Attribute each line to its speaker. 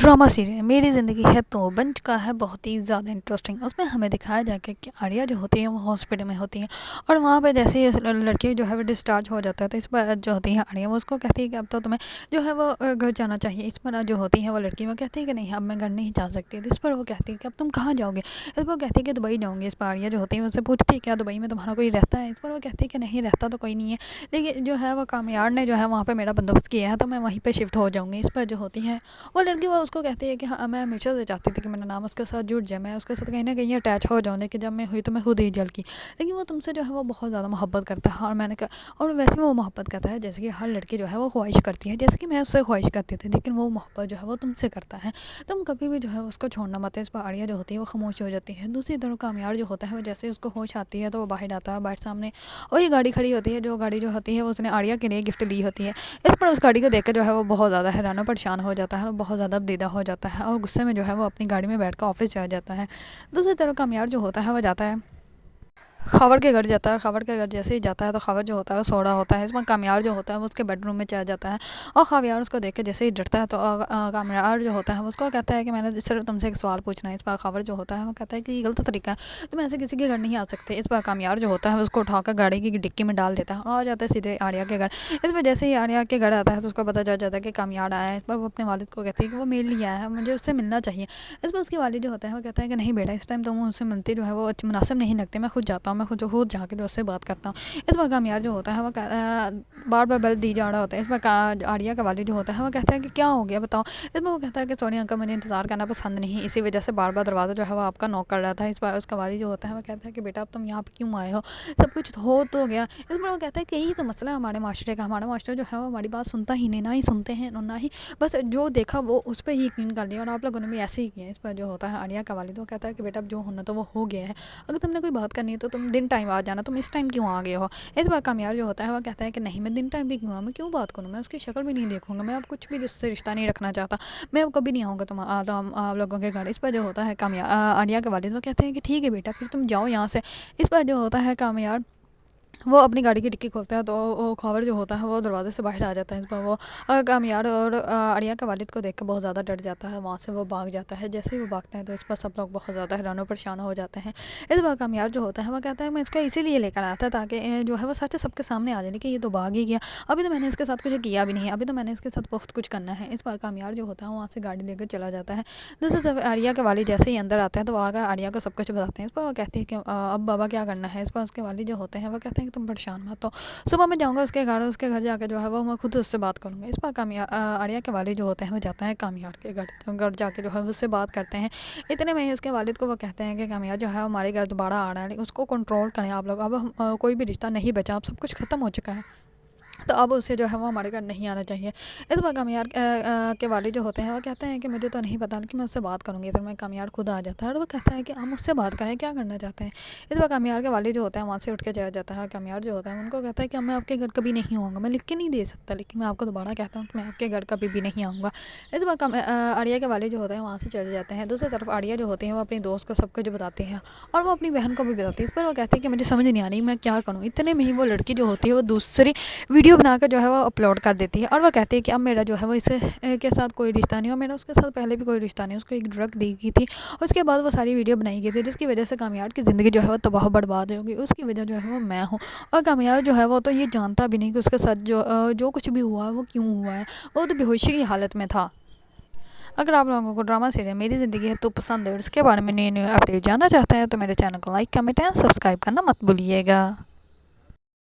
Speaker 1: Drama serial मेरी ज़िंदगी है तो बन चुका है बहुत ही ज़्यादा इंटरेस्टिंग। उसमें हमें दिखाया जाएगा कि आर्या जो होती है वो हॉस्पिटल में होती है और वहाँ पे जैसे ही उस लड़की जो है वो डिस्चार्ज हो जाता है तो इस पर जो होती है आर्या वो उसको कहती है कि अब तो तुम्हें जो है वो घर जाना चाहिए। इस पर जो होती है वो लड़की वो कहती है कि नहीं अब मैं घर नहीं जा सकती। तो इस पर वो कहती है कि अब तुम कहाँ जाओगे। इस पर वो कहती है कि दुबई जाऊँगी। इस पर आर्या जो होती है उससे पूछती है क्या दुबई में तुम्हारा कोई रहता है। इस पर वो कहती है कि नहीं रहता तो कोई नहीं है, लेकिन जो है वो कामयार ने जो है वहाँ पर मेरा बंदोबस्त किया है तो मैं वहीं पर शिफ्ट हो जाऊँगी। इस पर जो होती है वो लड़की वो उसको कहती है कि हाँ मैं हमेशा से चाहती थी कि मेरा नाम उसके साथ जुड़ जाए, मैं उसके साथ कहीं ना कहीं अटैच हो जाऊँ, लेकिन जब मैं हुई तो मैं खुद ही जल की। लेकिन वो तुमसे जो है वो बहुत ज़्यादा मोहब्बत करता है और मैंने कहा और वैसे वो मोहब्बत करता है जैसे कि हर लड़की जो है वो ख्वाहिश करती है, जैसे कि मैं उससे ख्वाहिश करती थी, लेकिन वो मोहब्बत जो है वो तुमसे करता है, तुम कभी भी जो है उसको छोड़ना मत है। इस पर आर्या जो होती है वो खामोश हो जाती है। दूसरी तरफ कामयार जो होता है वो जैसे उसको होश आती है तो वो बाहर आता है। बाहर सामने वही गाड़ी खड़ी होती है, जो गाड़ी जो होती है वो उसने आर्या के लिए गिफ्ट ली होती है। इस पर उस गाड़ी को देख कर जो है वो बहुत ज़्यादा हैरान और परेशान हो जाता है और बहुत ज़्यादा बेदा हो जाता है और गुस्से में जो है वो अपनी गाड़ी में बैठ कर ऑफिस चला जाता है। दूसरी तरफ कामयार जो होता है वो जाता है खबर के घर जाता है। खबर के घर जैसे ही जाता है तो खबर जो होता है वो सो रहा होता है। इसमें कामयार जो होता है वो उसके बेडरूम में चला जाता है और खबरियार उसको देख के जैसे ही डरता है तो कामयार जो होता है वो उसको कहता है कि मैंने सिर्फ तुमसे एक सवाल पूछना है। इस पर खबर जो होता है वो कहता है कि ये गलत तरीका है, तुम ऐसे किसी के घर नहीं आ सकते। इस पर कामयार जो होता है उसको उठाकर गाड़ी की डिक्की में डाल देता है और आ जाता है सीधे आर्या के घर। इस पर जैसे ही आर्या के घर आता है तो उसको पता चल जाता है कि कामयार आया है। इस पर वो अपने वालिद को कहती है कि वो मेरे लिए आया है, मुझे उससे मिलना चाहिए। इस पर उसके वालिद जो होता है वो कहता है कि नहीं बेटा, इस टाइम तो उससे मिलती जो है वो मुनासिब नहीं लगती, मैं खुद जाता हूँ, मैं खुद जाकर उससे बात करता हूँ। इस पर कामयार जो होता है वो बार बार बेल दी जा रहा होता है। इस पर आर्या का वालिद जो होता है वो कहता है कि क्या हो गया बताओ। इसमें वो कहता है कि सॉरी अंकल, मुझे इंतज़ार करना पसंद नहीं, इसी वजह से बार बार दरवाज़ा जो है वो आपका नॉक कर रहा था। इस पर उसका वालिद जो होता है वो कहता है कि बेटा अब तुम यहाँ पे क्यों आए हो, सब कुछ हो तो गया। इसमें वो कहता है कि यही तो मसला है हमारे माशरे का, हमारा माशरा जो है वो हमारी बात सुनता ही नहीं, ना ही सुनते हैं और ना ही बस जो देखा वो उस पर ही यकीन कर लिया और आप लोगों ने भी ऐसे ही किया। इस पर जो होता है आर्या का वालिद वो कहता है कि बेटा अब जो होना तो वो हो गया है, अगर तुमने कोई बात करनी है तो तुम दिन टाइम आ जाना, तुम इस टाइम क्यों आ गए हो। इस बार कामयाब जो होता है वो कहता है कि नहीं मैं दिन टाइम भी क्यों, मैं क्यों बात करूँ, मैं उसकी शक्ल भी नहीं देखूंगा, मैं अब कुछ भी जिससे रिश्ता नहीं रखना चाहता, मैं अब कभी नहीं आऊँगा तुम आप लोगों के घर। इस पर जो होता है कामयाब आर्या के वालिद वो कहते हैं कि ठीक है बेटा फिर तुम जाओ यहाँ से। इस पर जो होता है कामयाब वो अपनी गाड़ी की डिक्की खोलता है तो वो खबर जो होता है वो दरवाजे से बाहर आ जाता है। इस पर वो कामयार और आर्या के वालिद को देख कर बहुत ज़्यादा डर जाता है, वहाँ से वो भाग जाता है। जैसे ही वो भागता है तो इस पर सब लोग बहुत ज़्यादा हैरान और परेशान हो जाते हैं। इस बार कामयार जो होता है वो कहता है मैं इसका इसीलिए लेकर आया था ताकि जो है वो सच सबके सामने आ जाए कि ये तो भाग ही गया, अभी तो मैंने इसके साथ कुछ किया भी नहीं है, अभी तो मैंने इसके साथ बहुत कुछ करना है। इस बार कामयार जो होता है वहाँ से गाड़ी लेकर चला जाता है। दूसरी तरफ आर्या के वालिद जैसे ही अंदर आते हैं तो वो आकर आर्या को सब कुछ बताते हैं। इस पर वो कहती है कि अब बाबा क्या करना है। इस पर उसके वालिद जो होते हैं वो कहते हैं कि तुम परेशान मत हो, सुबह मैं जाऊँगा उसके घर जाकर जो है वो मैं खुद उससे बात करूँगा। इस पर आर्या के वालिद जो होते हैं वो जाता है कामयार के घर जाके जो है उससे बात करते हैं। इतने में ही उसके वालिद को वो कहते हैं कि कामयार जो है हमारे घर दोबारा आ रहा है, लेकिन उसको कंट्रोल करें आप लोग, अब कोई भी रिश्ता नहीं बचा, अब सब कुछ ख़त्म हो चुका है, तो अब उससे जो है वो हमारे घर नहीं आना चाहिए। इस बार कामयार के वालिद जो होते हैं वो कहते हैं कि मुझे तो नहीं पता, लेकिन मैं उससे बात करूँगी। तो मैं कामयार खुद आ जाता है और वो कहता है कि आप मुझसे बात करें, क्या करना चाहते हैं। इस बार कामयार के वालिद जो होते हैं वहाँ से उठ के चला जाता है। कामयार जो होता है उनको कहता है कि मैं आपके घर कभी नहीं आऊँगा, मैं लिख के नहीं दे सकता, लेकिन मैं आपको दोबारा कहता हूँ कि मैं आपके घर कभी भी नहीं आऊँगा। इस बार आर्या के वालिद जो होते हैं वहाँ से चले जाते हैं। दूसरी तरफ आर्या जो होती है वो अपनी दोस्त को सब कुछ बताती है और वो अपनी बहन को भी बताती है। इस पर वो कहती है कि मुझे समझ नहीं आ रही मैं क्या करूँ। इतने में ही वो लड़की जो होती है वो दूसरी वीडियो बनाकर जो है वो अपलोड कर देती है और वो कहती है कि अब मेरा जो है वो इसे के साथ कोई रिश्ता नहीं हो, मेरा उसके साथ पहले भी कोई रिश्ता नहीं, उसको एक ड्रग दी गई थी, उसके बाद वो सारी वीडियो बनाई गई थी जिसकी वजह से कामयाब की ज़िंदगी जो है वो तबाह बर्बाद होगी, उसकी वजह जो है वो मैं हूँ। और कामयाब जो है वो तो ये जानता भी नहीं कि उसके साथ जो कुछ भी हुआ है वो क्यों हुआ है, वो तो बेहोशी की हालत में था। अगर आप लोगों को ड्रामा सीरियल मेरी ज़िंदगी है तो पसंद है और इसके बारे में नए नए अपडेट जानना चाहते हैं तो मेरे चैनल को लाइक कमेंट एंड सब्सक्राइब करना मत भूलिएगा।